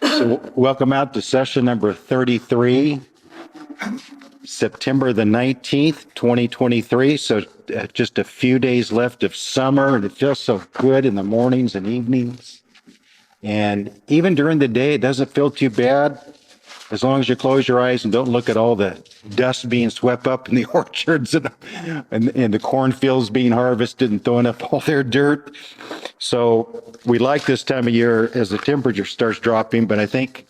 So welcome out to session number 33, September the 19th, 2023. So just a few days left of summer, and it feels so good in the mornings and evenings. And even during the day, it doesn't feel too bad as long as you close your eyes and don't look at all the dust being swept up in the orchards and the cornfields being harvested and throwing up all their dirt. So we like this time of year as the temperature starts dropping, but I think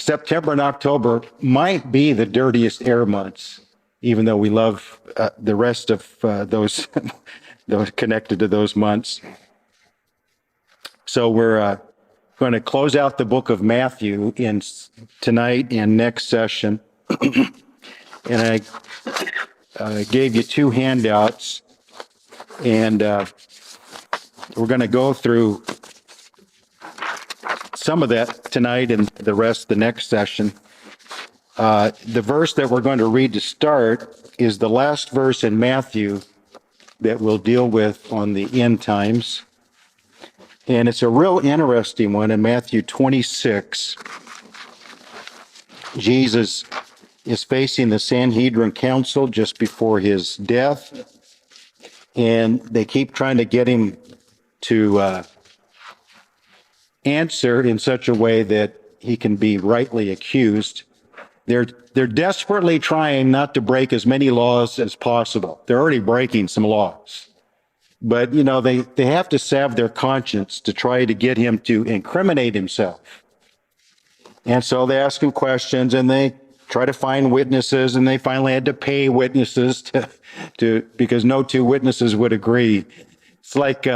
September and October might be the dirtiest air months, even though we love the rest of those those connected to those months. So we're going to close out the book of Matthew in tonight and next session. And I gave you two handouts, and we're going to go through some of that tonight and the rest the next session. The verse that we're going to read to start is the last verse in Matthew that we'll deal with on the end times. And it's a real interesting one in Matthew 26. Jesus is facing the Sanhedrin Council just before his death, and they keep trying to get him to answer in such a way that he can be rightly accused. They're desperately trying not to break as many laws as possible. They're already breaking some laws. But, you know, they have to salve their conscience to try to get him to incriminate himself. And so they ask him questions, and they try to find witnesses, and they finally had to pay witnesses because no two witnesses would agree. It's like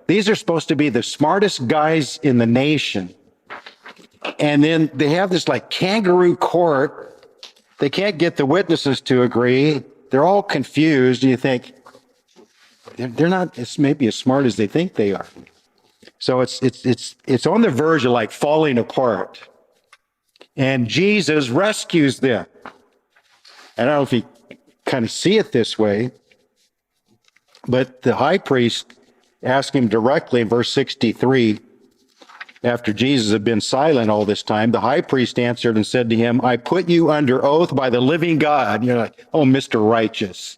these are supposed to be the smartest guys in the nation. And then they have this like kangaroo court. They can't get the witnesses to agree. They're all confused. And you think, they're not maybe as smart as they think they are. So it's on the verge of like falling apart. And Jesus rescues them. And I don't know if you kind of see it this way, but the high priest asked him directly in verse 63, after Jesus had been silent all this time, the high priest answered and said to him, I put you under oath by the living God. You're like, oh, Mr. Righteous.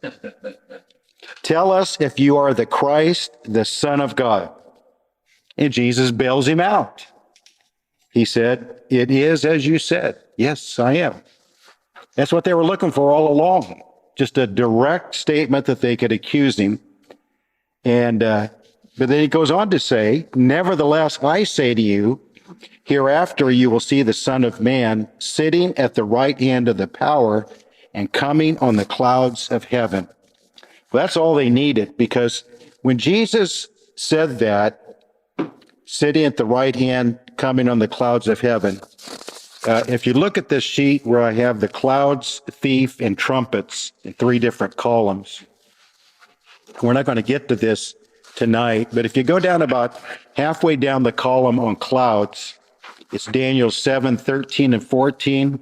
Tell us if you are the Christ, the Son of God. And Jesus bails him out. He said, it is as you said. Yes, I am. That's what they were looking for all along. Just a direct statement that they could accuse him. And but then he goes on to say, nevertheless, I say to you, hereafter you will see the Son of Man sitting at the right hand of the power and coming on the clouds of heaven. Well, that's all they needed, because when Jesus said that, sitting at the right hand, coming on the clouds of heaven, if you look at this sheet where I have the clouds, thief, and trumpets in three different columns, we're not going to get to this tonight, but if you go down about halfway down the column on clouds, it's Daniel 7, 13, and 14.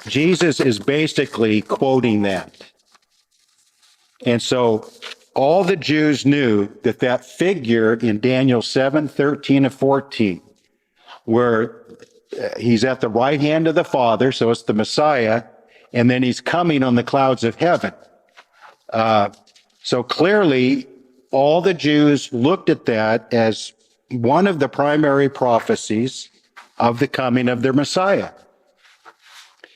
Jesus is basically quoting that. And so all the Jews knew that that figure in Daniel 7, 13, and 14, where he's at the right hand of the Father, so it's the Messiah, and then he's coming on the clouds of heaven. So clearly, all the Jews looked at that as one of the primary prophecies of the coming of their Messiah.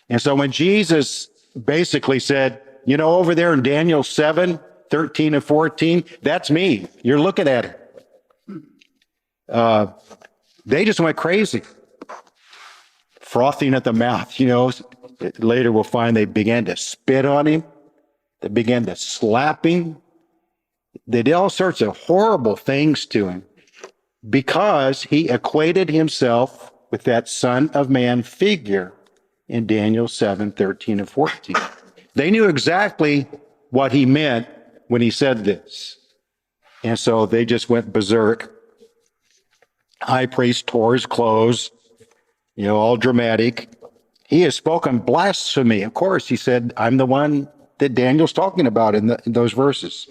And so when Jesus basically said, you know, over there in Daniel 7, 13 and 14, that's me. You're looking at it. They just went crazy, frothing at the mouth. You know, later we'll find they began to spit on him. They began to slap him. They did all sorts of horrible things to him because he equated himself with that Son of Man figure in Daniel 7, 13 and 14. They knew exactly what he meant when he said this. And so they just went berserk. High priest tore his clothes, you know, all dramatic. He has spoken blasphemy. Of course, he said, I'm the one that Daniel's talking about in those verses.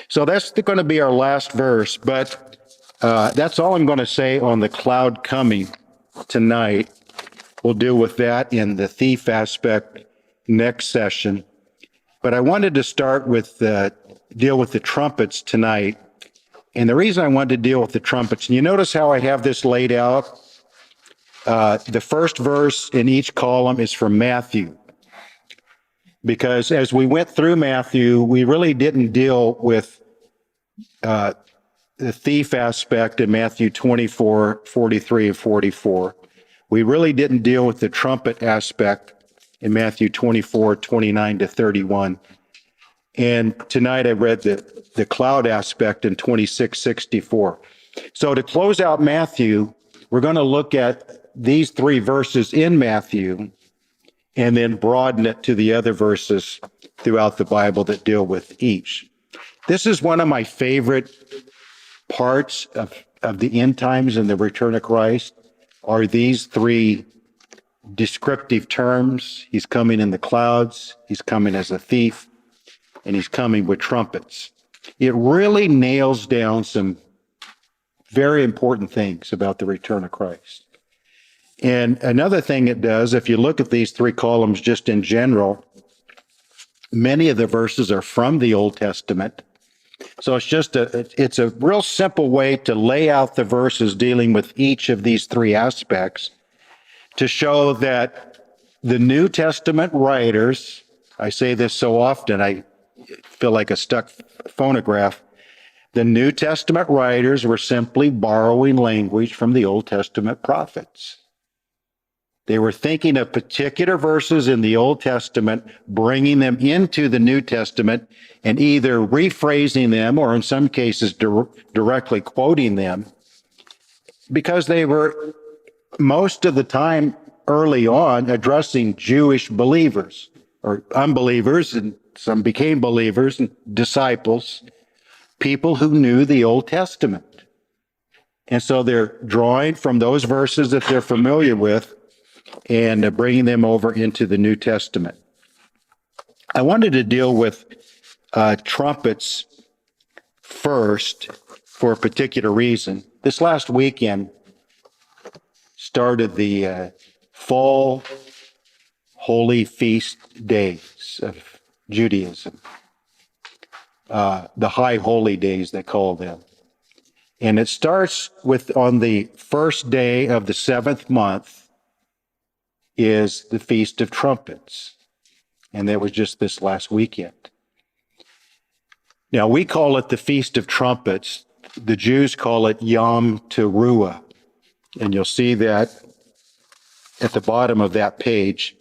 So that's going to be our last verse, but that's all I'm going to say on the cloud coming. tonight. We'll deal with that in the thief aspect next session. But I wanted to start with deal with the trumpets tonight. And the reason I wanted to deal with the trumpets, and you notice how I have this laid out? The first verse in each column is from Matthew. Because as we went through Matthew, we really didn't deal with the thief aspect in Matthew 24, 43, and 44. We really didn't deal with the trumpet aspect in Matthew 24, 29 to 31. And tonight I read the cloud aspect in 26, 64. So to close out Matthew, we're going to look at these three verses in Matthew and then broaden it to the other verses throughout the Bible that deal with each. This is one of my favorite parts of the end times and the return of Christ, are these three descriptive terms. He's coming in the clouds, he's coming as a thief, and he's coming with trumpets. It really nails down some very important things about the return of Christ. And another thing it does, if you look at these three columns just in general, many of the verses are from the Old Testament. So it's a real simple way to lay out the verses dealing with each of these three aspects to show that the New Testament writers, I say this so often, I feel like a stuck phonograph, the New Testament writers were simply borrowing language from the Old Testament prophets. They were thinking of particular verses in the Old Testament, bringing them into the New Testament, and either rephrasing them or in some cases directly quoting them, because they were most of the time early on addressing Jewish believers or unbelievers, and some became believers and disciples, people who knew the Old Testament. And so they're drawing from those verses that they're familiar with and bringing them over into the New Testament. I wanted to deal with trumpets first for a particular reason. This last weekend started the fall holy feast days of Judaism, the high holy days they call them. And it starts with on the first day of the seventh month is the Feast of Trumpets. And that was just this last weekend. Now, we call it the Feast of Trumpets. The Jews call it Yom Teruah. And you'll see that at the bottom of that page.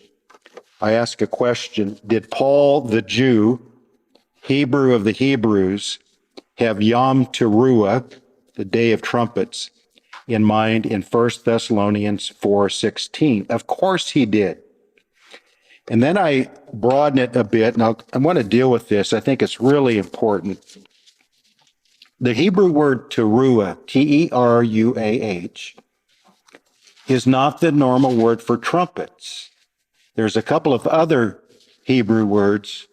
I ask a question. Did Paul the Jew, Hebrew of the Hebrews, have Yom Teruah, the Day of Trumpets, in mind in 1 Thessalonians 4:16? Of course he did. And then I broaden it a bit, and I want to deal with this. I think it's really important. The Hebrew word teruah, T-E-R-U-A-H, is not the normal word for trumpets. There's a couple of other Hebrew words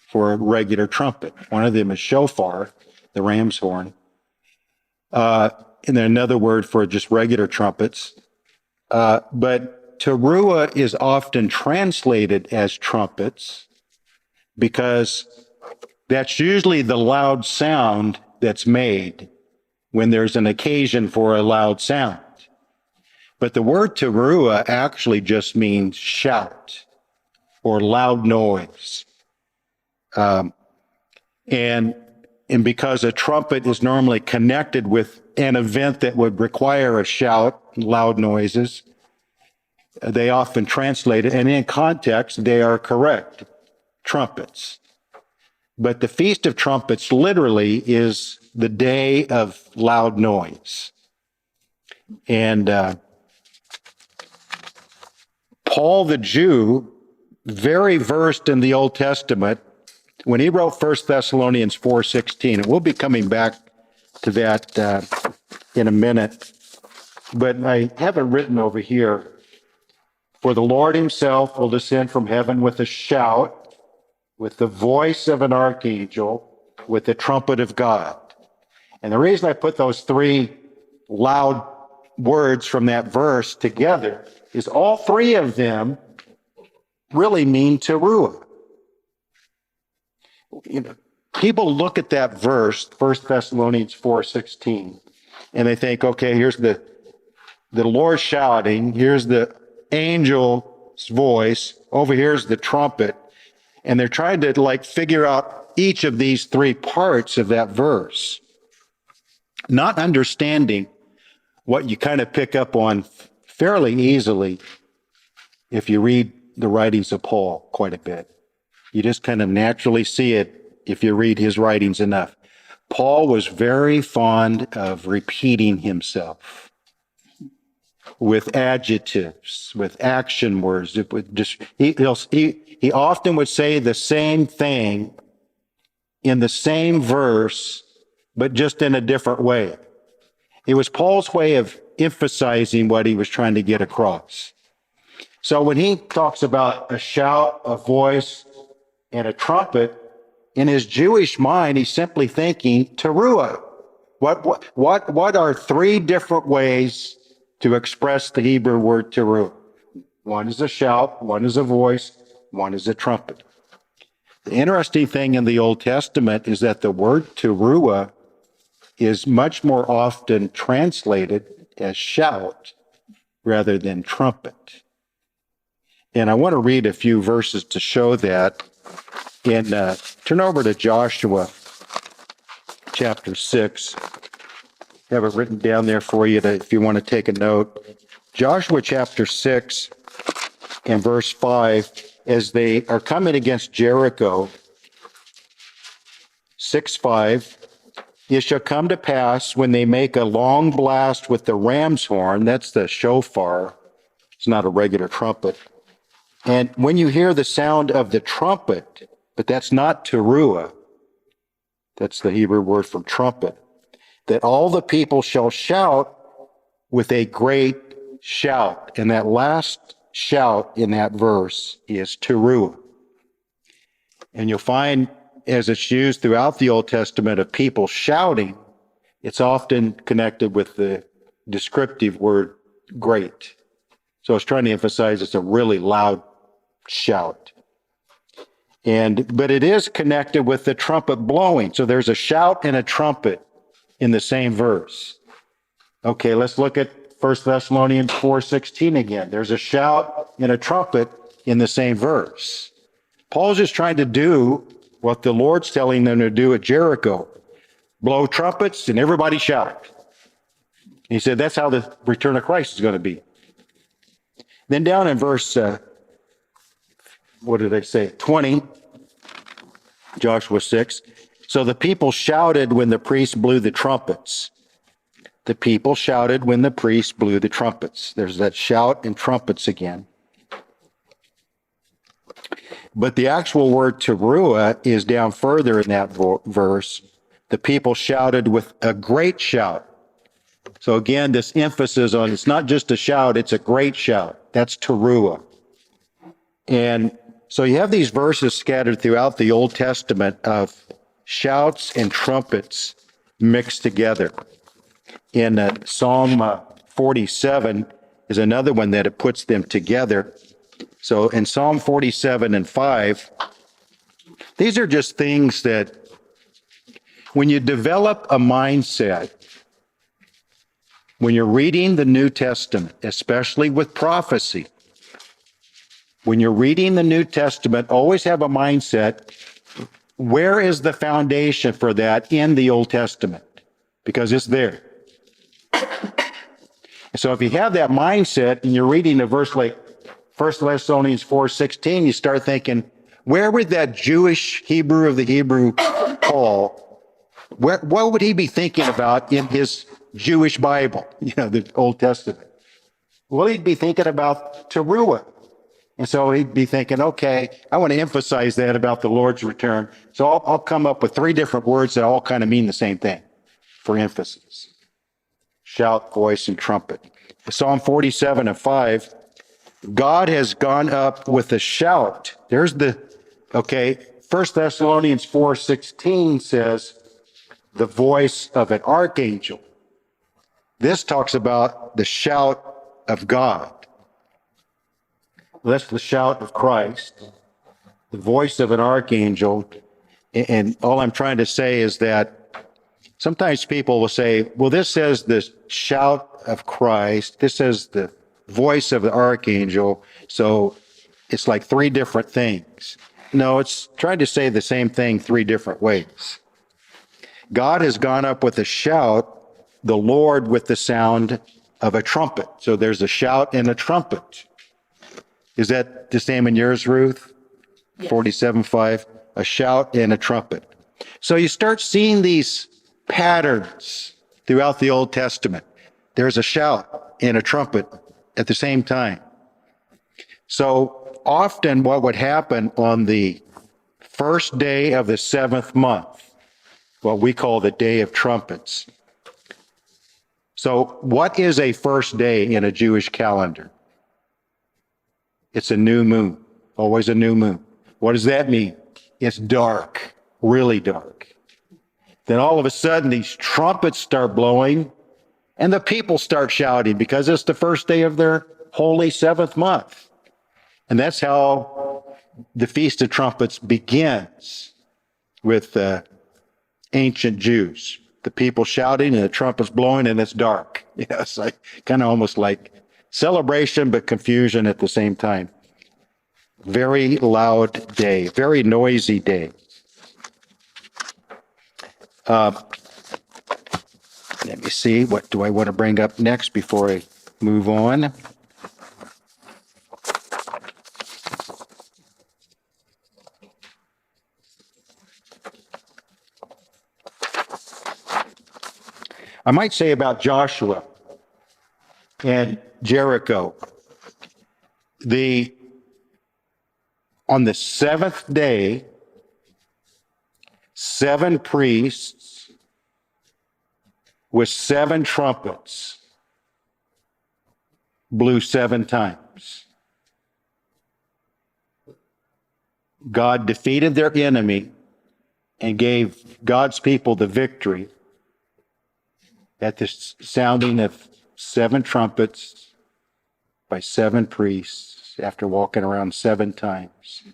for a regular trumpet. One of them is shofar, the ram's horn. And then another word for just regular trumpets. But teruah is often translated as trumpets because that's usually the loud sound that's made when there's an occasion for a loud sound. But the word teruah actually just means shout or loud noise. And because a trumpet is normally connected with an event that would require a shout, loud noises, they often translate it, and in context, they are correct, trumpets. But the Feast of Trumpets literally is the day of loud noise. And Paul the Jew, very versed in the Old Testament, when he wrote 1 Thessalonians 4:16, and we'll be coming back to that in a minute, but I have it written over here. For the Lord himself will descend from heaven with a shout, with the voice of an archangel, with the trumpet of God. And the reason I put those three loud words from that verse together is all three of them really mean teruah. You know, people look at that verse, 1 Thessalonians 4:16, and they think, okay, here's the Lord shouting, here's the angel's voice, over here's the trumpet, and they're trying to like figure out each of these three parts of that verse, not understanding what you kind of pick up on fairly easily if you read the writings of Paul quite a bit. You just kind of naturally see it if you read his writings enough. Paul was very fond of repeating himself with adjectives, with action words. He often would say the same thing in the same verse, but just in a different way. It was Paul's way of emphasizing what he was trying to get across. So when he talks about a shout, a voice, and a trumpet, in his Jewish mind, he's simply thinking teruah. What are three different ways to express the Hebrew word teruah? One is a shout, one is a voice, one is a trumpet. The interesting thing in the Old Testament is that the word teruah is much more often translated as shout rather than trumpet. And I want to read a few verses to show that. And turn over to Joshua chapter 6. I have it written down there for you if you want to take a note. Joshua chapter 6 and verse 5, as they are coming against Jericho, 6:5, it shall come to pass when they make a long blast with the ram's horn, that's the shofar, it's not a regular trumpet, and when you hear the sound of the trumpet, but that's not teruah, that's the Hebrew word for trumpet, that all the people shall shout with a great shout. And that last shout in that verse is teruah. And you'll find, as it's used throughout the Old Testament of people shouting, it's often connected with the descriptive word great. So it's trying to emphasize it's a really loud shout. But it is connected with the trumpet blowing. So there's a shout and a trumpet in the same verse. Okay, let's look at 1 Thessalonians 4:16 again. There's a shout and a trumpet in the same verse. Paul's just trying to do what the Lord's telling them to do at Jericho. Blow trumpets and everybody shout. He said that's how the return of Christ is going to be. Then down in verse 20, Joshua 6. So the people shouted when the priest blew the trumpets. The people shouted when the priest blew the trumpets. There's that shout and trumpets again. But the actual word teruah is down further in that verse. The people shouted with a great shout. So again, this emphasis on it's not just a shout, it's a great shout. That's teruah. And so you have these verses scattered throughout the Old Testament of shouts and trumpets mixed together. In Psalm 47 is another one that it puts them together. So in Psalm 47 and 5, these are just things that when you develop a mindset, when you're reading the New Testament, especially with prophecy, when you're reading the New Testament, always have a mindset, where is the foundation for that in the Old Testament? Because it's there. So if you have that mindset and you're reading a verse like 1 Thessalonians 4:16, you start thinking, where would that Jewish Hebrew of the Hebrew Paul, what would he be thinking about in his Jewish Bible, the Old Testament? Well, he'd be thinking about teruah. And so he'd be thinking, okay, I want to emphasize that about the Lord's return. So I'll come up with three different words that all kind of mean the same thing for emphasis. Shout, voice, and trumpet. Psalm 47 and 5, God has gone up with a shout. There's 1 Thessalonians 4:16 says, the voice of an archangel. This talks about the shout of God. That's the shout of Christ, the voice of an archangel. And all I'm trying to say is that sometimes people will say, well, this says the shout of Christ, this says the voice of the archangel, so it's like three different things. No, it's trying to say the same thing three different ways. God has gone up with a shout, the Lord with the sound of a trumpet. So there's a shout and a trumpet. Is that the same in yours, Ruth? Yes. 47:5, a shout and a trumpet. So you start seeing these patterns throughout the Old Testament. There's a shout and a trumpet at the same time. So often what would happen on the first day of the seventh month, what we call the Day of Trumpets. So what is a first day in a Jewish calendar? It's a new moon, always a new moon. What does that mean? It's dark, really dark. Then all of a sudden these trumpets start blowing and the people start shouting because it's the first day of their holy seventh month. And that's how the Feast of Trumpets begins with ancient Jews. The people shouting and the trumpets blowing and it's dark. It's like kind of almost like celebration but confusion at the same time. Very loud day, very noisy day. Let me see, what do I want to bring up next before I move on? I might say about Joshua and Jericho. On the seventh day, 7 priests with 7 trumpets blew 7 times. God defeated their enemy and gave God's people the victory at the sounding of 7 trumpets by 7 priests after walking around 7 times.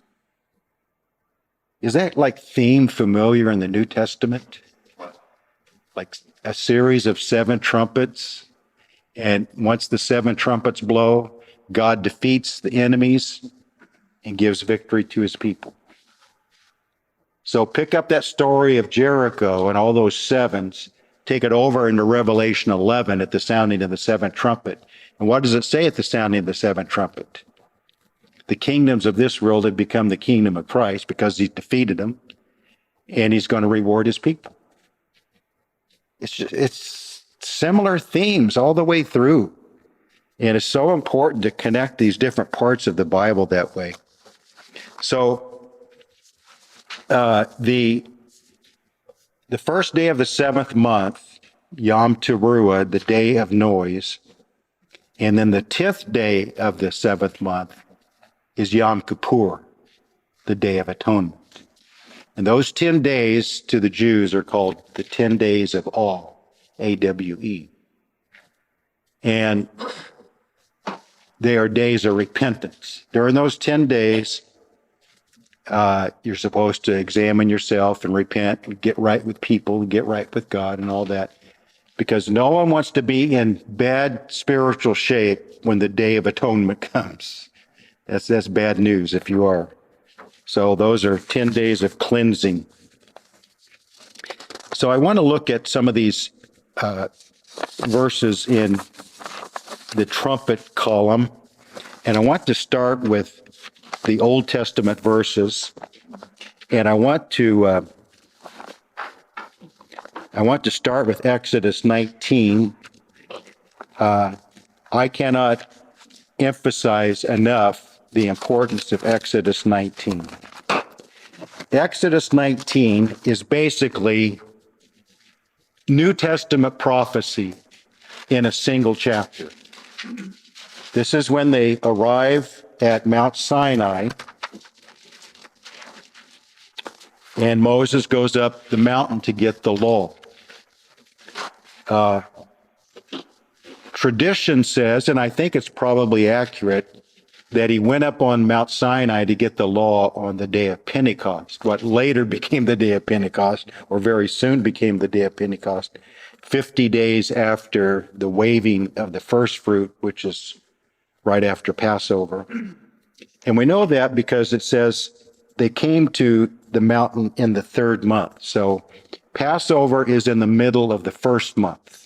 Is that like theme familiar in the New Testament? Like a series of 7 trumpets, and once the 7 trumpets blow, God defeats the enemies and gives victory to his people. So pick up that story of Jericho and all those 7s, take it over into Revelation 11 at the sounding of the 7th trumpet. And what does it say at the sounding of the 7th trumpet? The kingdoms of this world have become the kingdom of Christ because he's defeated them, and he's going to reward his people. It's similar themes all the way through. And it's so important to connect these different parts of the Bible that way. So the first day of the 7th month, Yom Teruah, the day of noise, and then the 10th day of the 7th month is Yom Kippur, the Day of Atonement. And those 10 days to the Jews are called the 10 days of awe, A-W-E. And they are days of repentance. During those 10 days, you're supposed to examine yourself and repent and get right with people and get right with God and all that. Because no one wants to be in bad spiritual shape when the Day of Atonement comes. That's bad news if you are. So those are 10 days of cleansing. So I want to look at some of these verses in the trumpet column. And I want to start with the Old Testament verses. And I want to start with Exodus 19. I cannot emphasize enough the importance of Exodus 19. Exodus 19 is basically New Testament prophecy in a single chapter. This is when they arrive at Mount Sinai, and Moses goes up the mountain to get the law. tradition says, and I think it's probably accurate, that he went up on Mount Sinai to get the law on the day of Pentecost, what later became the day of Pentecost, or very soon became the day of Pentecost, 50 days after the waving of the first fruit, which is right after Passover. And we know that because it says they came to the mountain in the third month. So Passover is in the middle of the first month.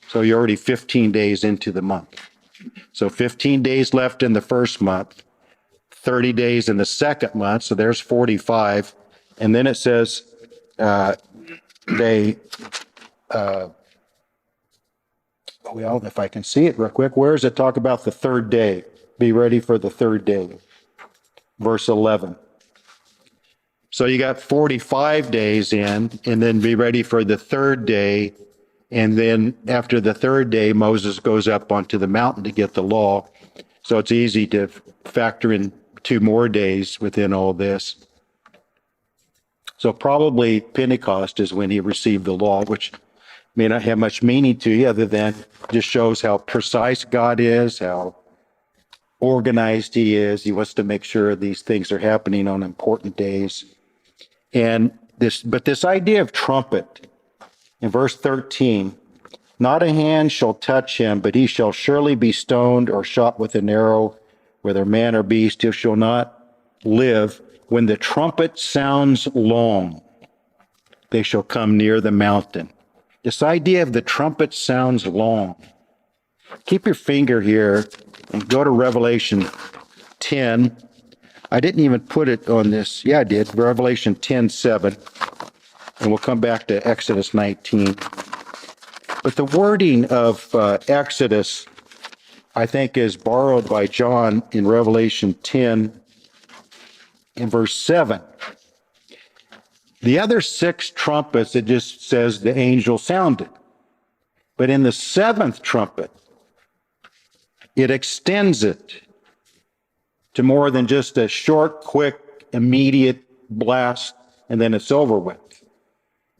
So you're already 15 days into the month. So 15 days left in the first month, 30 days in the second month. So there's 45. And then it says they, well, if I can see it real quick, where does it talk about the third day? Be ready for the third day. Verse 11. So you got 45 days in, and then be ready for the third day. And then after the third day, Moses goes up onto the mountain to get the law. So it's easy to factor in 2 more days within all this. So probably Pentecost is when he received the law, which may not have much meaning to you other than just shows how precise God is, how organized he is. He wants to make sure these things are happening on important days. But this idea of trumpet in verse 13, not a hand shall touch him, but he shall surely be stoned or shot with an arrow, whether man or beast, he shall not live. When the trumpet sounds long, they shall come near the mountain. This idea of the trumpet sounds long. Keep your finger here and go to Revelation 10. I didn't even put it on this. Yeah, I did. Revelation 10:7. And we'll come back to Exodus 19. But the wording of Exodus, I think, is borrowed by John in Revelation 10 in verse 7. The other 6 trumpets, it just says the angel sounded. But in the 7th trumpet, it extends it to more than just a short, quick, immediate blast, and then it's over with.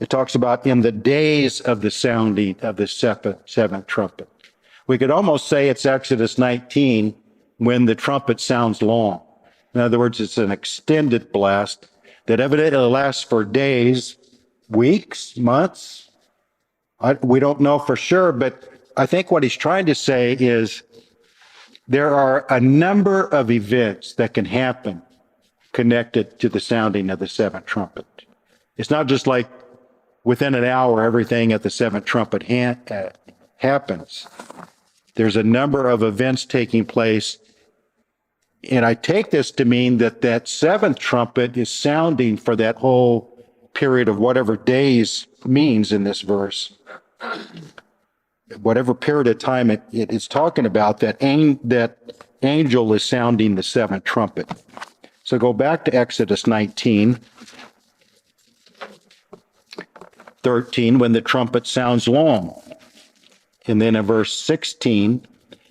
It talks about in the days of the sounding of the 7th trumpet. We could almost say it's Exodus 19 when the trumpet sounds long. In other words, it's an extended blast that evidently lasts for days, weeks, months. We don't know for sure, but I think what he's trying to say is there are a number of events that can happen connected to the sounding of the 7th trumpet. It's not just like within an hour, everything at the 7th trumpet happens. There's a number of events taking place. And I take this to mean that that 7th trumpet is sounding for that whole period of whatever days means in this verse. Whatever period of time it is talking about, that angel is sounding the 7th trumpet. So go back to Exodus 19:13, when the trumpet sounds long. And then in verse 16,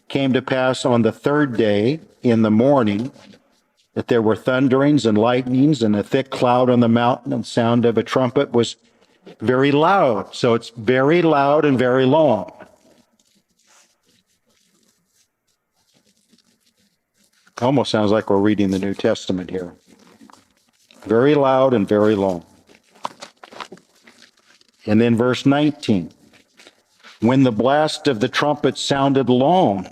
came to pass on the 3rd day in the morning that there were thunderings and lightnings and a thick cloud on the mountain, and the sound of a trumpet was very loud. So it's very loud and very long. Almost sounds like we're reading the New Testament here. Very loud and very long. And then verse 19, when the blast of the trumpet sounded long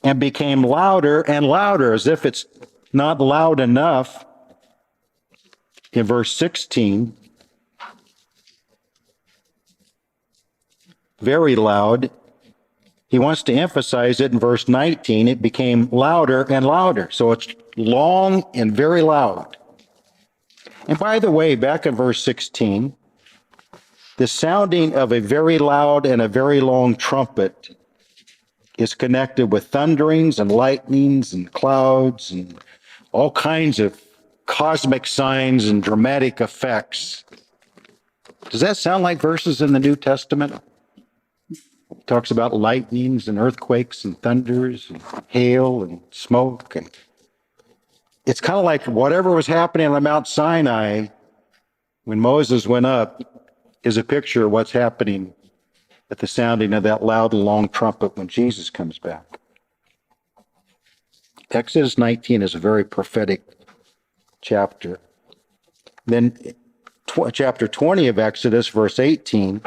and became louder and louder, as if it's not loud enough. In verse 16, very loud. He wants to emphasize it in verse 19. It became louder and louder. So it's long and very loud. And by the way, back in verse 16, the sounding of a very loud and a very long trumpet is connected with thunderings and lightnings and clouds and all kinds of cosmic signs and dramatic effects. Does that sound like verses in the New Testament? It talks about lightnings and earthquakes and thunders and hail and smoke. And it's kind of like whatever was happening on Mount Sinai when Moses went up is a picture of what's happening at the sounding of that loud and long trumpet when Jesus comes back. Exodus 19 is a very prophetic chapter. Then chapter 20 of Exodus, verse 18.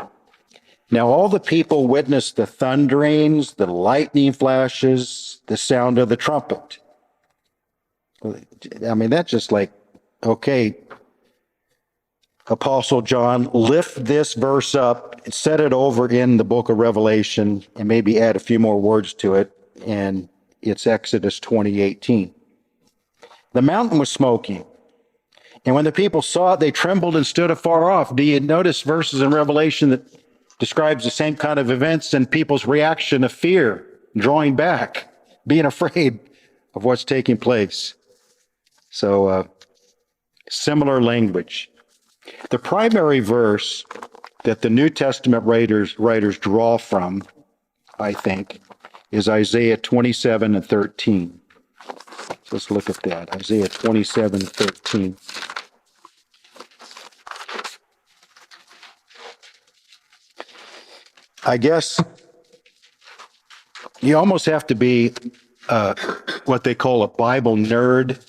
Now all the people witnessed the thunderings, the lightning flashes, the sound of the trumpet. I mean, that's just like, okay, Apostle John, lift this verse up, set it over in the book of Revelation, and maybe add a few more words to it, and it's Exodus 20:18. The mountain was smoking, and when the people saw it, they trembled and stood afar off. Do you notice verses in Revelation that describes the same kind of events and people's reaction of fear, drawing back, being afraid of what's taking place? So, similar language. The primary verse that the New Testament writers draw from, I think, is Isaiah 27:13. So let's look at that. Isaiah 27:13. I guess you almost have to be what they call a Bible nerd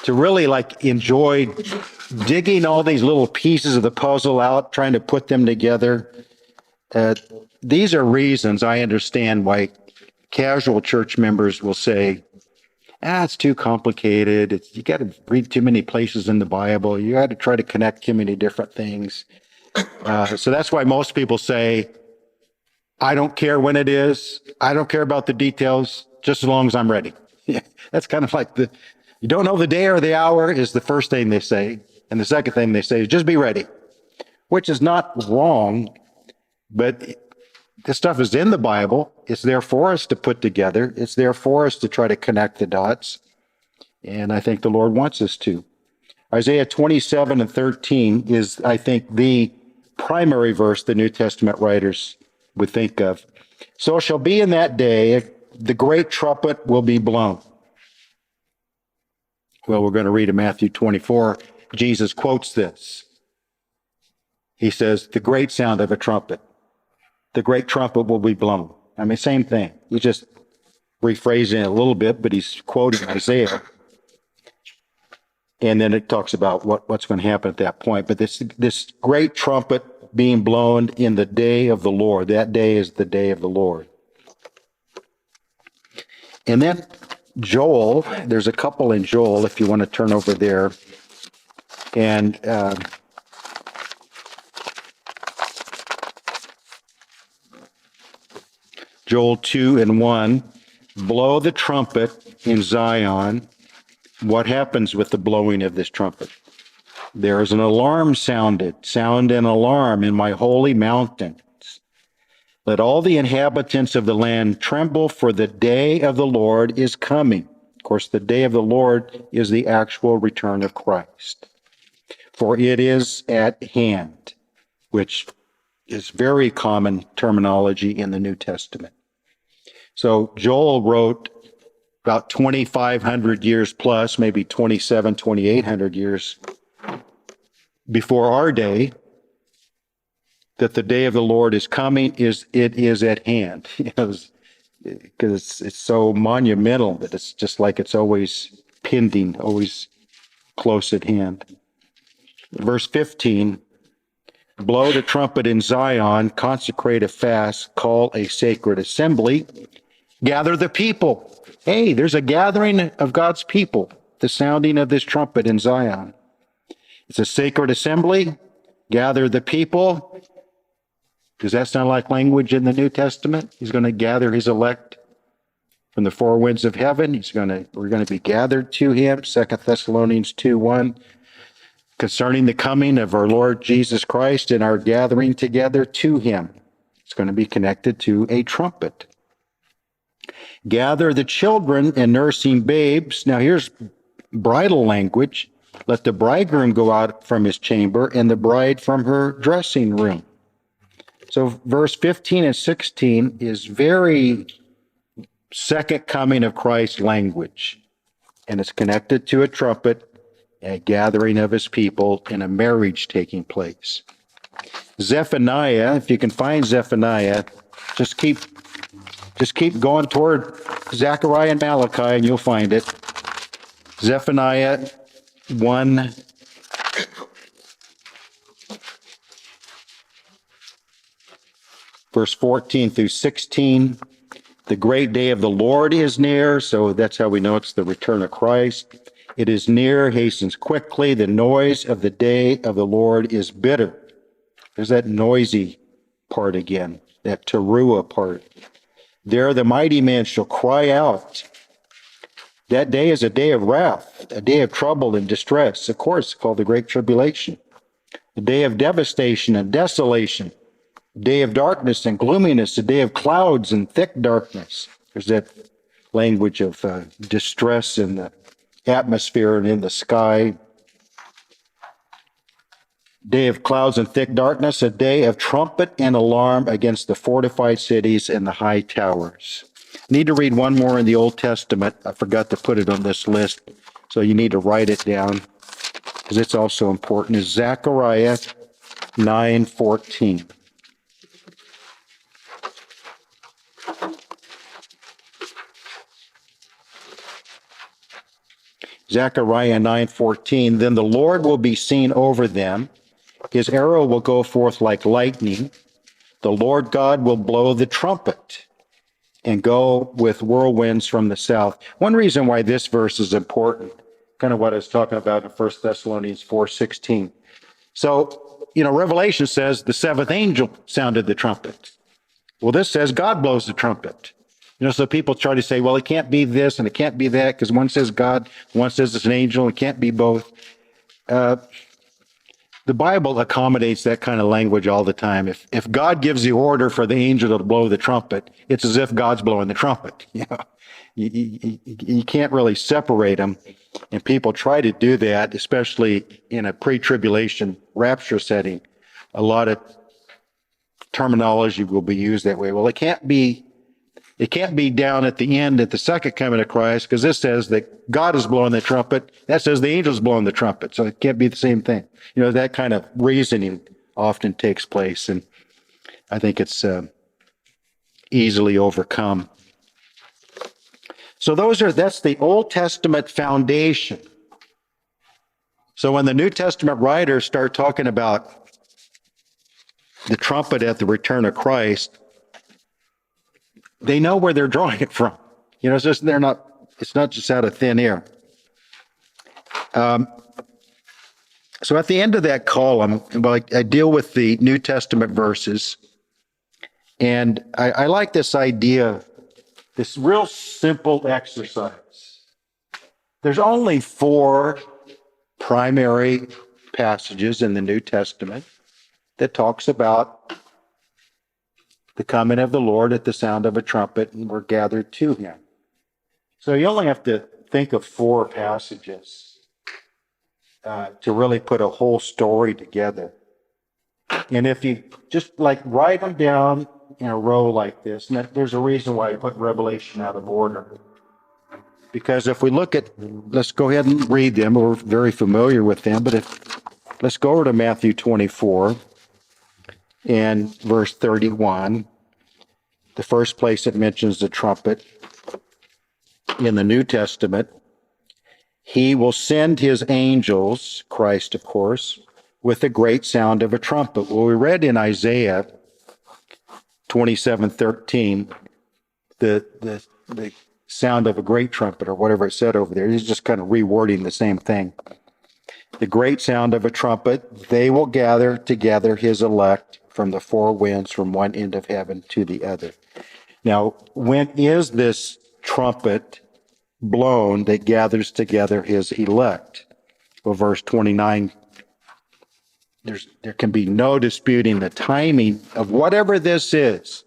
to really like enjoy digging all these little pieces of the puzzle out, trying to put them together. These are reasons I understand why casual church members will say, it's too complicated. You got to read too many places in the Bible. You got to try to connect too many different things. So that's why most people say, I don't care when it is. I don't care about the details, just as long as I'm ready. That's kind of like you don't know the day or the hour is the first thing they say. And the second thing they say is just be ready, which is not wrong, but this stuff is in the Bible. It's there for us to put together. It's there for us to try to connect the dots. And I think the Lord wants us to. Isaiah 27:13 is, I think, the primary verse the New Testament writers would think of. So it shall be in that day, the great trumpet will be blown. Well, we're going to read in Matthew 24. Jesus quotes this. He says, the great sound of a trumpet. The great trumpet will be blown. I mean, same thing. He's just rephrasing it a little bit, but he's quoting Isaiah. And then it talks about what's going to happen at that point. But this great trumpet being blown in the day of the Lord. That day is the day of the Lord. And then Joel, there's a couple in Joel, if you want to turn over there. And Joel 2:1, blow the trumpet in Zion. What happens with the blowing of this trumpet? There is an alarm sounded. Sound an alarm in my holy mountains. Let all the inhabitants of the land tremble, for the day of the Lord is coming. Of course, the day of the Lord is the actual return of Christ. For it is at hand, which is very common terminology in the New Testament. So Joel wrote about 2,500 years plus, maybe 2,800 years before our day, that the day of the Lord is coming, it is at hand. Because it's so monumental that it's just like it's always pending, always close at hand. Verse 15, blow the trumpet in Zion, consecrate a fast, call a sacred assembly, gather the people. Hey, there's a gathering of God's people, the sounding of this trumpet in Zion. It's a sacred assembly, gather the people. Does that sound like language in the New Testament? He's going to gather his elect from the four winds of heaven. We're going to be gathered to him. 2 Thessalonians 2:1. Concerning the coming of our Lord Jesus Christ and our gathering together to him. It's going to be connected to a trumpet. Gather the children and nursing babes. Now here's bridal language. Let the bridegroom go out from his chamber and the bride from her dressing room. So verse 15 and 16 is very second coming of Christ language. And it's connected to a trumpet, a gathering of his people, and a marriage taking place. Zephaniah, if you can find Zephaniah, just keep going toward Zechariah and Malachi and you'll find it. Zephaniah 1, verse 14 through 16. The great day of the Lord is near, so that's how we know it's the return of Christ. It is near, hastens quickly. The noise of the day of the Lord is bitter. There's that noisy part again, that teruah part. There the mighty man shall cry out. That day is a day of wrath, a day of trouble and distress. Of course, called the Great Tribulation. A day of devastation and desolation. A day of darkness and gloominess. A day of clouds and thick darkness. There's that language of distress in the atmosphere and in the sky. Day of clouds and thick darkness. A day of trumpet and alarm against the fortified cities and the high towers. Need to read one more in the Old Testament. I forgot to put it on this list, so you need to write it down because it's also important. Is Zechariah 9:14. Zechariah 9:14. Then the Lord will be seen over them. His arrow will go forth like lightning. The Lord God will blow the trumpet and go with whirlwinds from the south. One reason why this verse is important, kind of what I was talking about in 1 Thessalonians 4:16. So, Revelation says the seventh angel sounded the trumpet. Well, this says God blows the trumpet. So people try to say, well, it can't be this and it can't be that because one says God, one says it's an angel. It can't be both. The Bible accommodates that kind of language all the time. If God gives the order for the angel to blow the trumpet, it's as if God's blowing the trumpet. You can't really separate them. And people try to do that, especially in a pre-tribulation rapture setting. A lot of terminology will be used that way. Well, it can't be down at the end at the second coming of Christ, because this says that God is blowing the trumpet. That says the angel's blowing the trumpet. So it can't be the same thing. That kind of reasoning often takes place. And I think it's easily overcome. So that's the Old Testament foundation. So when the New Testament writers start talking about the trumpet at the return of Christ, they know where they're drawing it from. It's not just out of thin air. So at the end of that column, I deal with the New Testament verses. And I like this idea, this real simple exercise. There's only 4 primary passages in the New Testament that talks about the coming of the Lord at the sound of a trumpet, and we're gathered to him. So you only have to think of 4 passages to really put a whole story together. And if you just write them down in a row like this, and there's a reason why I put Revelation out of order. Because if we let's go ahead and read them. We're very familiar with them, but let's go over to Matthew 24 and verse 31. The first place it mentions the trumpet in the New Testament. He will send his angels, Christ, of course, with a great sound of a trumpet. Well, we read in Isaiah 27:13, the sound of a great trumpet, or whatever it said over there. He's just kind of rewording the same thing. The great sound of a trumpet, they will gather together his elect from the 4 winds, from one end of heaven to the other. Now, when is this trumpet blown that gathers together his elect? Well, verse 29, there can be no disputing the timing of whatever this is.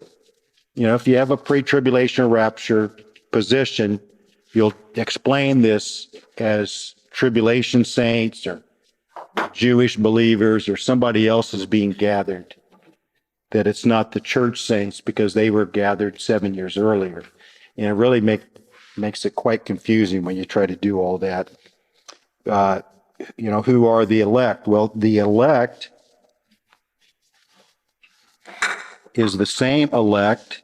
If you have a pre-tribulation rapture position, you'll explain this as tribulation saints or Jewish believers or somebody else is being gathered. That it's not the church saints because they were gathered 7 years earlier. And it really makes it quite confusing when you try to do all that. Who are the elect? Well, the elect is the same elect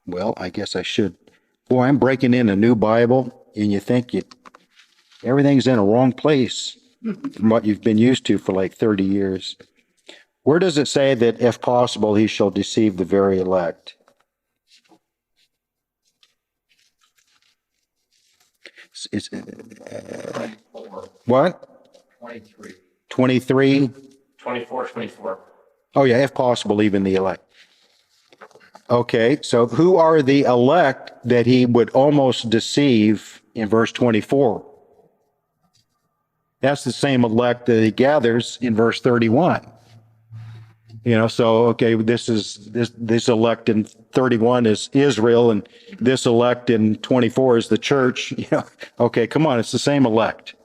well, I guess I should. Boy, I'm breaking in a new Bible, and you think everything's in a wrong place from what you've been used to for like 30 years. Where does it say that if possible, he shall deceive the very elect? It's, what? 23. 23? 24, 24. Oh, yeah, if possible, even the elect. Okay, so who are the elect that he would almost deceive in verse 24? That's the same elect that he gathers in verse 31. So okay, this elect in 31 is Israel, and this elect in 24 is the church. Okay, come on, it's the same elect.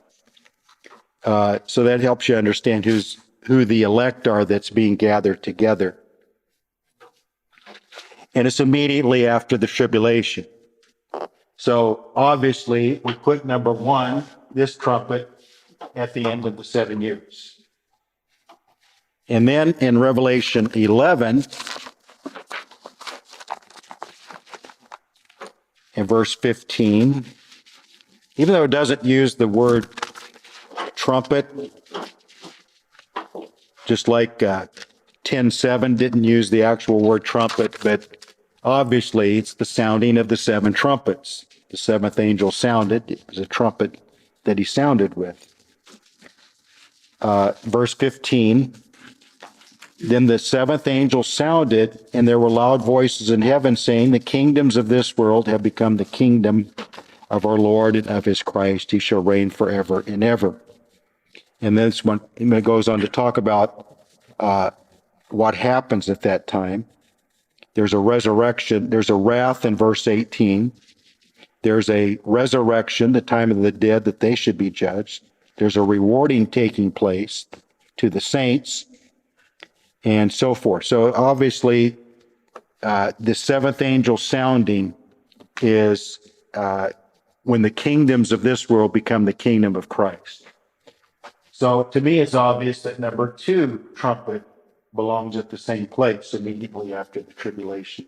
So that helps you understand who the elect are that's being gathered together. And it's immediately after the tribulation. So obviously, we put number one, this trumpet, at the end of the 7 years. And then in Revelation 11, in verse 15, even though it doesn't use the word trumpet, just like 10:7 didn't use the actual word trumpet, but obviously it's the sounding of the seven trumpets. The seventh angel sounded. It was a trumpet that he sounded with. Verse 15, then the seventh angel sounded, and there were loud voices in heaven saying, the kingdoms of this world have become the kingdom of our Lord and of his Christ. He shall reign forever and ever. And then when it goes on to talk about what happens at that time. There's a resurrection. There's a wrath in verse 18. There's a resurrection, the time of the dead, that they should be judged. There's a rewarding taking place to the saints, and so forth. So obviously, the seventh angel sounding is when the kingdoms of this world become the kingdom of Christ. So to me, it's obvious that number two trumpet belongs at the same place immediately after the tribulation.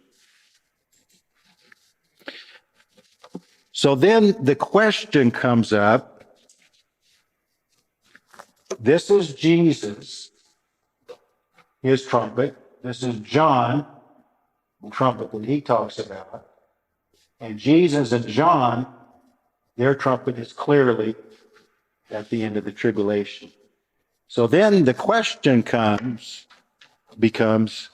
So then the question comes up. This is Jesus, his trumpet. This is John, the trumpet that he talks about. And Jesus and John, their trumpet is clearly at the end of the tribulation. So then the question becomes,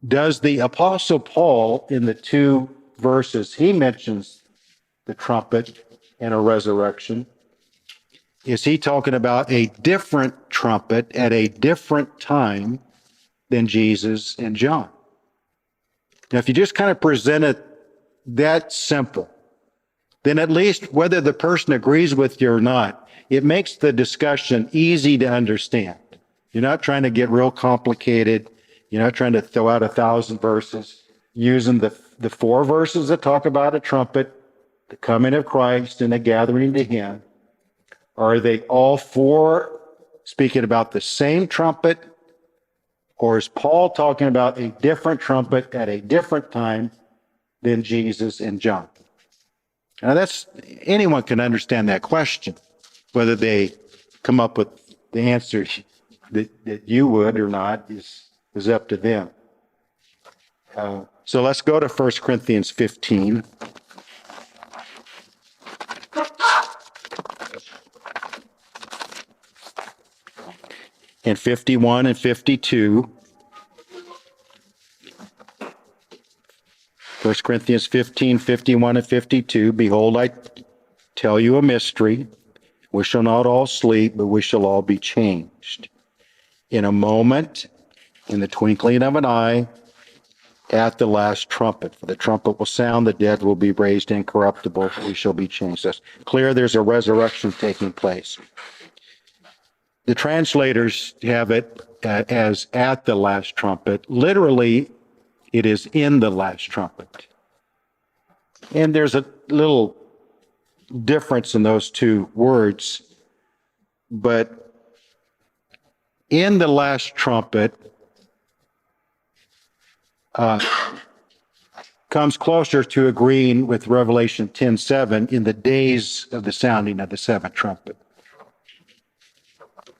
does the Apostle Paul, in the two verses, he mentions the trumpet and a resurrection, is he talking about a different trumpet at a different time than Jesus and John? Now, if you just kind of present it that simple, then at least whether the person agrees with you or not, it makes the discussion easy to understand. You're not trying to get real complicated. You're not trying to throw out 1,000 verses. Using the four verses that talk about a trumpet, the coming of Christ, and the gathering to him. Are they all four speaking about the same trumpet? Or is Paul talking about a different trumpet at a different time than Jesus and John? Now anyone can understand that question. Whether they come up with the answer that you would or not is up to them. So let's go to 1 Corinthians 15. And 51 and 52. 1 Corinthians 15, 51 and 52. Behold, I tell you a mystery. We shall not all sleep, but we shall all be changed. In a moment, in the twinkling of an eye, at the last trumpet. For the trumpet will sound, the dead will be raised incorruptible, we shall be changed. It's clear there's a resurrection taking place. The translators have it as at the last trumpet. Literally, it is in the last trumpet. And there's a little difference in those two words, but in the last trumpet comes closer to agreeing with Revelation 10:7 in the days of the sounding of the seventh trumpet.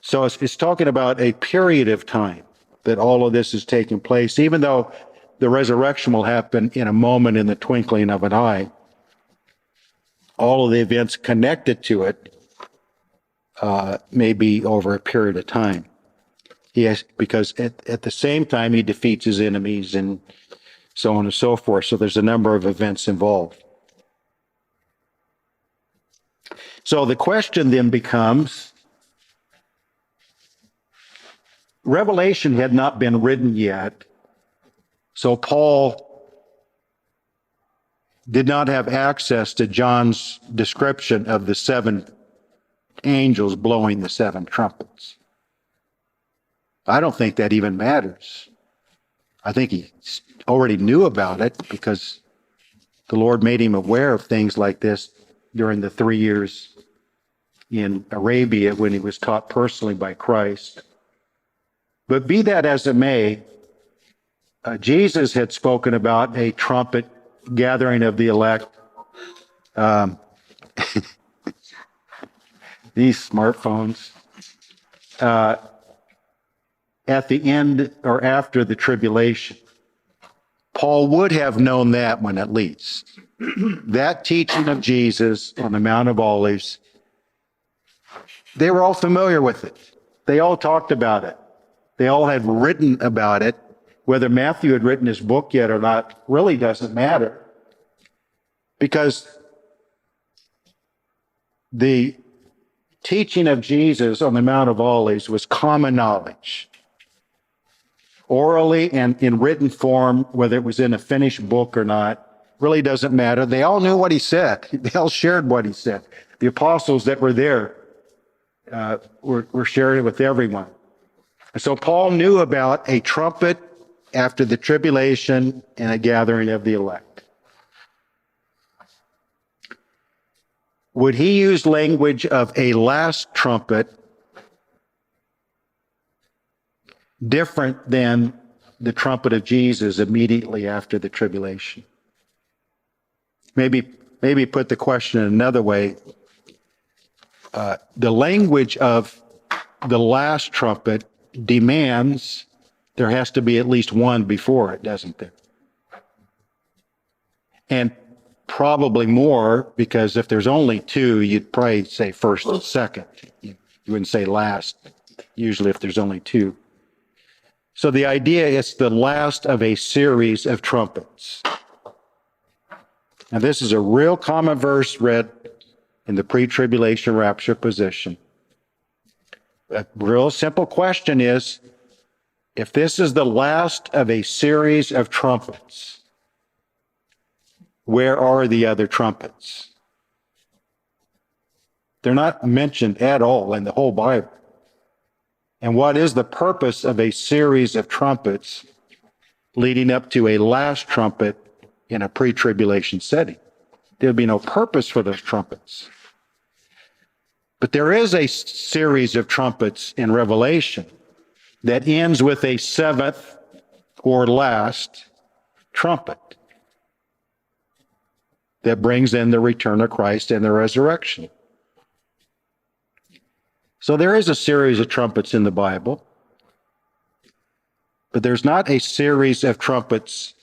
So it's talking about a period of time that all of this is taking place, even though the resurrection will happen in a moment, in the twinkling of an eye. All of the events connected to it may be over a period of time. Yes, because at the same time he defeats his enemies and so on and so forth. So there's a number of events involved. So the question then becomes, Revelation had not been written yet, so Paul did not have access to John's description of the seven angels blowing the seven trumpets. I don't think that even matters. I think he already knew about it because the Lord made him aware of things like this during the 3 years in Arabia when he was taught personally by Christ. But be that as it may, Jesus had spoken about a trumpet gathering of the elect. These smartphones. At the end or after the tribulation. Paul would have known that one at least. That teaching of Jesus on the Mount of Olives, they were all familiar with it. They all talked about it. They all had written about it. Whether Matthew had written his book yet or not really doesn't matter, because the teaching of Jesus on the Mount of Olives was common knowledge. Orally and in written form, whether it was in a finished book or not, really doesn't matter. They all knew what he said. They all shared what he said. The apostles that were there were sharing it with everyone. And so Paul knew about a trumpet after the tribulation and a gathering of the elect. Would he use language of a last trumpet different than the trumpet of Jesus immediately after the tribulation? Maybe put the question in another way. The language of the last trumpet demands there has to be at least one before it, doesn't there? And probably more, because if there's only two, you'd probably say first and second. You wouldn't say last, usually if there's only two. So the idea is the last of a series of trumpets. Now this is a real common verse read in the pre-tribulation rapture position. A real simple question is, if this is the last of a series of trumpets, where are the other trumpets? They're not mentioned at all in the whole Bible. And what is the purpose of a series of trumpets leading up to a last trumpet in a pre-tribulation setting? There'll be no purpose for those trumpets. But there is a series of trumpets in Revelation that ends with a seventh or last trumpet that brings in the return of Christ and the resurrection. So there is a series of trumpets in the Bible, but there's not a series of trumpets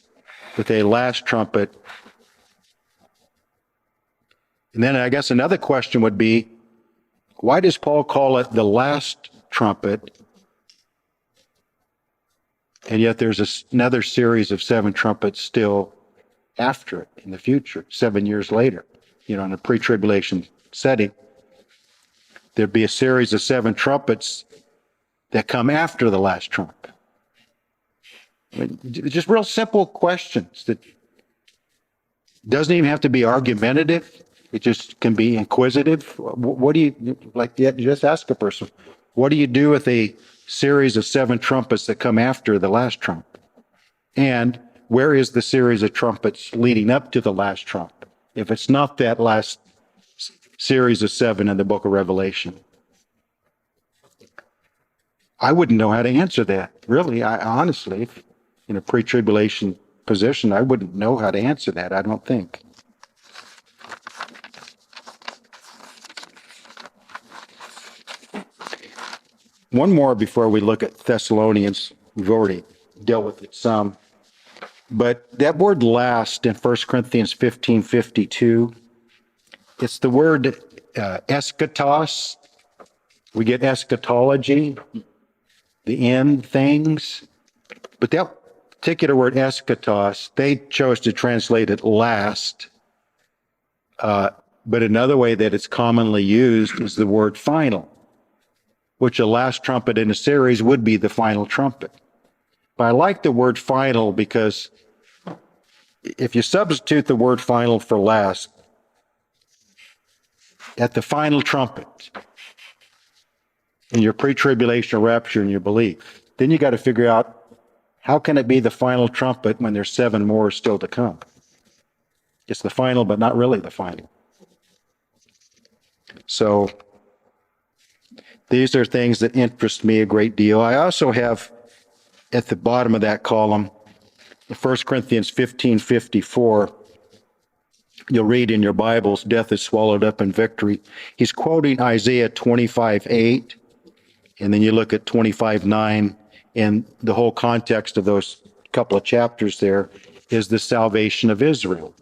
with a last trumpet. And then I guess another question would be, why does Paul call it the last trumpet, and yet there's another series of seven trumpets still after it in the future, 7 years later, in a pre-tribulation setting? There'd be a series of seven trumpets that come after the last trump. Just real simple questions that doesn't even have to be argumentative. It just can be inquisitive. What do you, just ask a person, what do you do with a series of seven trumpets that come after the last trump? And where is the series of trumpets leading up to the last trump? If it's not that last series of 7 in the book of Revelation? I wouldn't know how to answer that. Really, I honestly, if in a pre-tribulation position, I wouldn't know how to answer that, I don't think. One more before we look at Thessalonians. We've already dealt with it some. But that word last in 1 Corinthians 15:52, it's the word eschatos. We get eschatology, the end things. But that particular word eschatos, they chose to translate it last. But another way that it's commonly used is the word final, which a last trumpet in a series would be the final trumpet. But I like the word final because if you substitute the word final for last, at the final trumpet in your pre-tribulation rapture and your belief, then you got to figure out how can it be the final trumpet when there's 7 more still to come? It's the final, but not really the final. So these are things that interest me a great deal. I also have at the bottom of that column, 1 Corinthians 15:54. You'll read in your Bibles, death is swallowed up in victory. He's quoting Isaiah 25:8, and then you look at 25:9, and the whole context of those couple of chapters there is the salvation of Israel.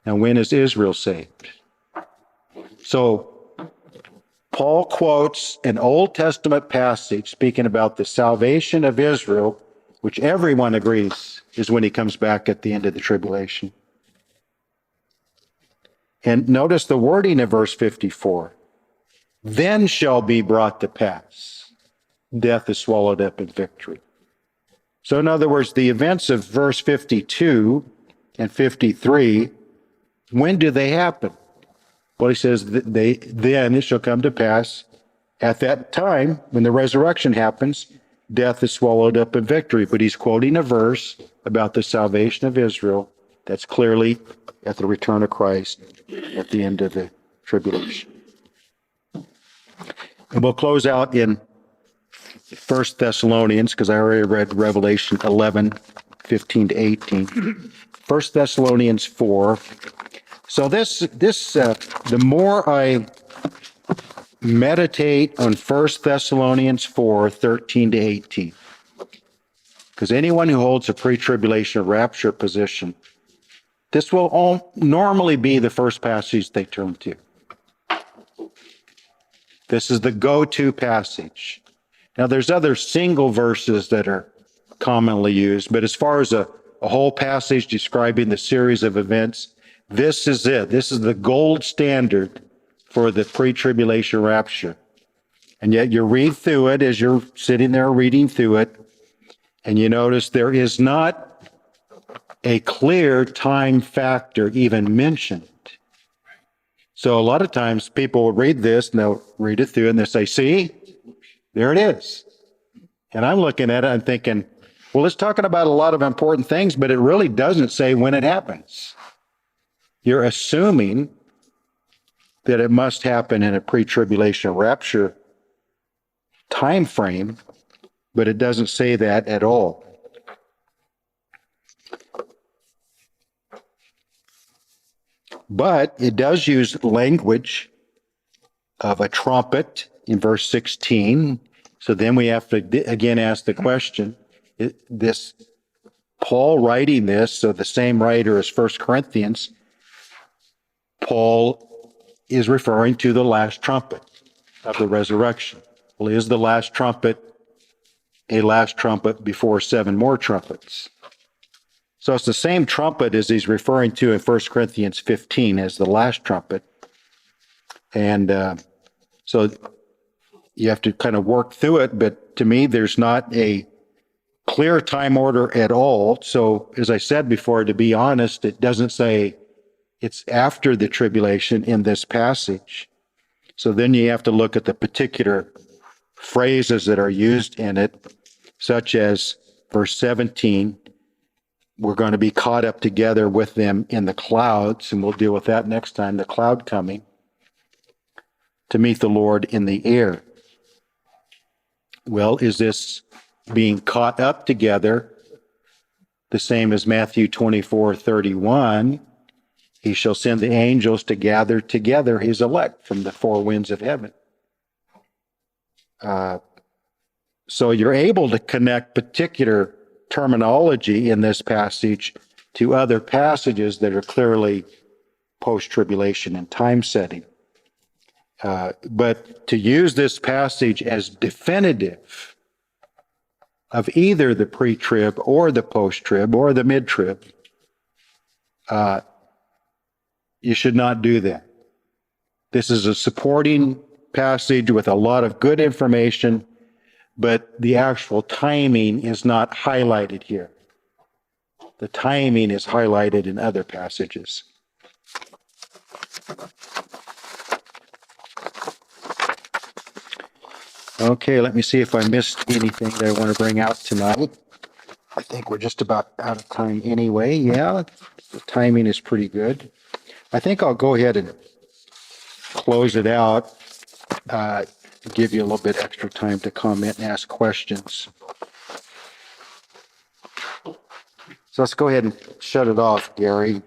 Now, when is Israel saved? So, Paul quotes an Old Testament passage speaking about the salvation of Israel, which everyone agrees is when he comes back at the end of the tribulation. And notice the wording of verse 54. Then shall be brought to pass. Death is swallowed up in victory. So in other words, the events of verse 52 and 53, when do they happen? Well, he says, then it shall come to pass at that time when the resurrection happens, death is swallowed up in victory. But he's quoting a verse about the salvation of Israel that's clearly at the return of Christ at the end of the tribulation. And we'll close out in 1 Thessalonians, because I already read Revelation 11:15 to 18. 1 Thessalonians 4. So the more I meditate on 1 Thessalonians 4:13 to 18, because anyone who holds a pre-tribulation rapture position, this will all normally be the first passage they turn to. This is the go-to passage. Now, there's other single verses that are commonly used, but as far as a whole passage describing the series of events, this is it. This is the gold standard for the pre-tribulation rapture. And yet you read through it as you're sitting there reading through it, and you notice there is not a clear time factor even mentioned. So a lot of times people will read this and they'll read it through and they'll say, see, there it is. And I'm looking at it and thinking, well, it's talking about a lot of important things, but it really doesn't say when it happens. You're assuming that it must happen in a pre-tribulation rapture time frame, but it doesn't say that at all. But it does use language of a trumpet in verse 16. So then we have to again ask the question, this Paul writing this, so the same writer as 1 Corinthians, Paul is referring to the last trumpet of the resurrection. Well, is the last trumpet a last trumpet before 7 more trumpets? So it's the same trumpet as he's referring to in 1 Corinthians 15 as the last trumpet. And so you have to kind of work through it, but to me, there's not a clear time order at all. So as I said before, to be honest, it doesn't say it's after the tribulation in this passage. So then you have to look at the particular phrases that are used in it, such as verse 17, we're going to be caught up together with them in the clouds, and we'll deal with that next time, the cloud coming. to meet the Lord in the air. Well, is this being caught up together the same as Matthew 24:31? He shall send the angels to gather together his elect from the four winds of heaven. So you're able to connect particular terminology in this passage to other passages that are clearly post-tribulation and time setting. But to use this passage as definitive of either the pre-trib or the post-trib or the mid-trib, you should not do that. This is a supporting passage with a lot of good information, but the actual timing is not highlighted here. The timing is highlighted in other passages. Okay, let me see if I missed anything that I want to bring out tonight. I think we're just about out of time anyway. Yeah, the timing is pretty good. I think I'll go ahead and close it out, give you a little bit extra time to comment and ask questions. So let's go ahead and shut it off, Gary.